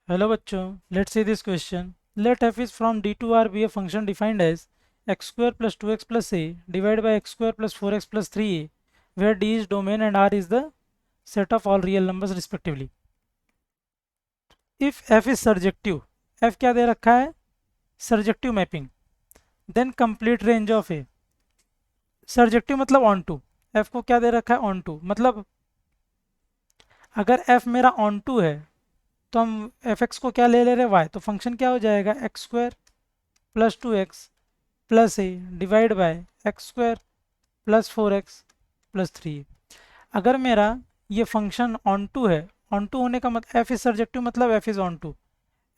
Hello बच्चों, let's see this question. Let f is from d to r be a function defined as x square plus 2x plus a divided by x square plus 4x plus 3a, where d is domain and r is the set of all real numbers respectively. If f is surjective, f क्या दे रखा है? surjective mapping. Then complete range of a. surjective मतलब on to. f को क्या दे रखा है? on to. मतलब अगर f मेरा on to है तो हम fx को क्या ले रहे हैं? y. तो फंक्शन क्या हो जाएगा? X square plus 2x plus a divide by x square plus 4x plus 3. अगर मेरा ये फंक्शन ऑन टू है, ऑन टू होने का मतलब एफ इज सर्जेक्टिव मतलब f is onto.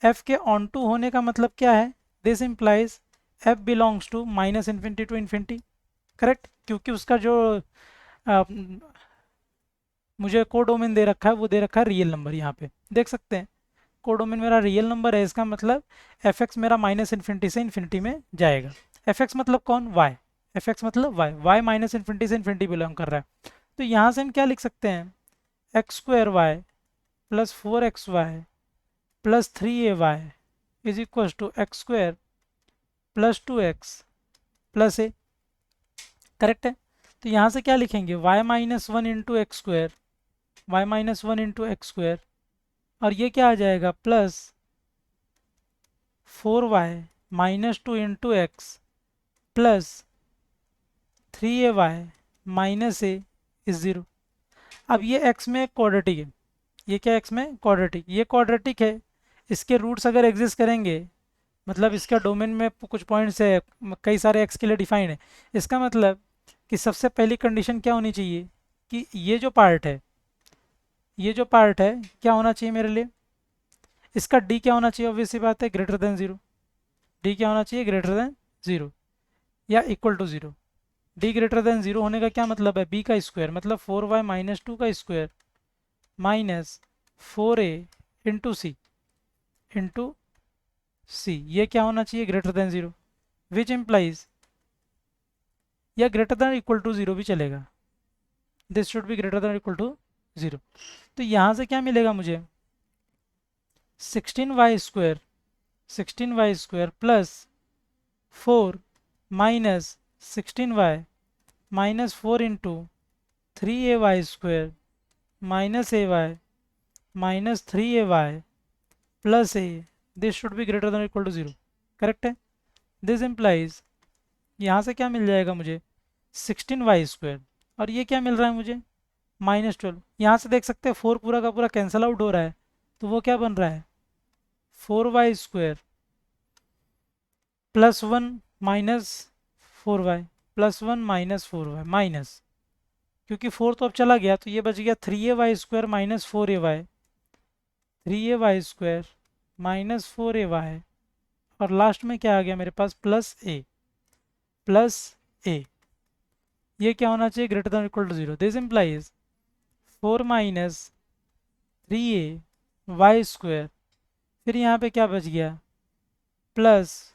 F के ऑन टू होने का मतलब क्या है? This implies f belongs to minus infinity to infinity. Correct, क्योंकि उसका जो मुझे कोडोमेन दे रखा है वो दे रखा है रियल नंबर. यहाँ पे देख सकते हैं कोडोमेन मेरा रियल नंबर है. इसका मतलब एफ एक्स मेरा माइनस इन्फिनिटी से इन्फिनिटी में जाएगा. एफ एक्स मतलब कौन? वाई. एफ एक्स मतलब वाई. वाई माइनस इन्फिनिटी से इन्फिनिटी बिलोंग कर रहा है. तो यहाँ से हम क्या लिख सकते हैं? X square y plus 4xy plus 3ay is equal to x square plus 2x plus a. Correct है. तो यहाँ से क्या लिखेंगे? y minus one into x square, y minus one into x square, और ये क्या आ जाएगा? Plus 4y minus two into x plus 3ay minus a is zero. अब ये x में क्वाड्रेटिक है. ये क्या? x में क्वाड्रेटिक. ये क्वाड्रेटिक है. इसके रूट्स अगर एग्जिस्ट करेंगे मतलब इसका डोमेन में कुछ पॉइंट्स है, कई सारे x के लिए डिफाइंड है. इसका मतलब कि सबसे पहली कंडीशन क्या होनी चाहिए कि ये जो पार्ट है, ये जो पार्ट है क्या होना चाहिए मेरे लिए? इसका d क्या होना चाहिए? ऑब्वियस सी बात है, ग्रेटर देन जीरो. d क्या होना चाहिए? ग्रेटर देन जीरो या equal to zero. d greater than zero होने का क्या मतलब है? b का स्क्वायर मतलब 4y माइनस टू का square minus 4a into C into C. ये क्या होना चाहिए? Greater than zero. Which implies या greater than equal to zero भी चलेगा. This should be greater than equal to zero. तो यहाँ से क्या मिलेगा मुझे? 16y square plus 4 minus 16y minus 4 into 3ay square minus ay minus 3ay plus A. This should be greater than equal to zero. Correct है. This implies यहाँ से क्या मिल जाएगा मुझे? 16y स्क्वायर, और ये क्या मिल रहा है मुझे? माइनस 12. यहाँ से देख सकते हैं 4 पूरा का पूरा कैंसिल आउट हो रहा है, तो वो क्या बन रहा है? 4y square plus one minus 4y plus one minus 4y minus, क्योंकि 4 तो अब चला गया तो ये बच गया 3ay square minus 4ay, 3ay square minus 4ay, और लास्ट में क्या आ गया मेरे पास? प्लस ए. प्लस ए ये क्या होना चाहिए? Greater than equal to zero. This implies 4 minus 3ay फिर यहाँ पे क्या बच गया? Plus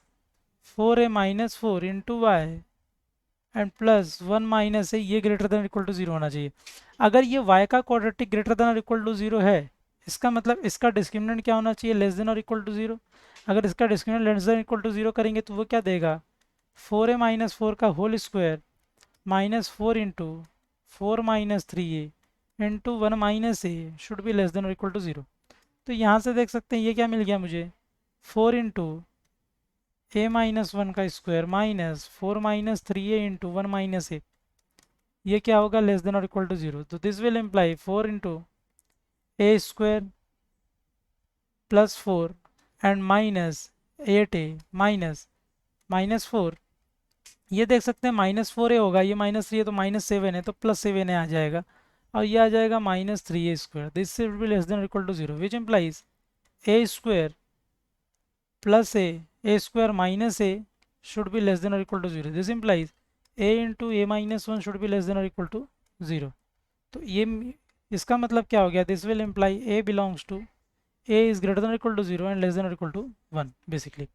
4a minus 4 into y and plus 1 minus a. ये greater than equal to zero होना चाहिए. अगर ये y का क्वाड्रेटिक ग्रेटर देन और इक्वल टू जीरो है, इसका मतलब इसका डिस्क्रिमिनेंट क्या होना चाहिए? लेस देन और इक्वल टू जीरो. अगर इसका discriminant less than equal to zero करेंगे तो वो क्या देगा? 4a माइनस 4 का whole square minus 4 into 4 minus 3a into 1 minus a should be less than और इक्वल टू जीरो. तो यहाँ से देख सकते हैं ये क्या मिल गया मुझे? 4 इंटू ए माइनस वन का square minus 4 minus 3a into 1 minus a. ये क्या होगा? लेस देन और इक्वल टू जीरो. तो this will imply 4 into a square plus 4 and minus 8a minus minus 4. ये देख सकते हैं माइनस 4a होगा, ये माइनस 3 है तो माइनस 7 है तो प्लस 7 आ जाएगा, और ये आ जाएगा minus 3a square. This will be less than और equal to zero, which implies a square plus a square minus a should be less than और equal to zero. This implies a into a minus one should be less than और equal to zero. तो ये इसका मतलब क्या हो गया? This will imply a belongs to a is greater than equal to zero and less than और equal to one. Basically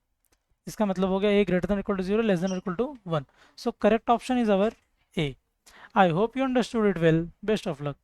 इसका मतलब हो गया a greater than equal to zero, less than और equal to one. So correct option is our a. I hope you understood it well. Best of luck.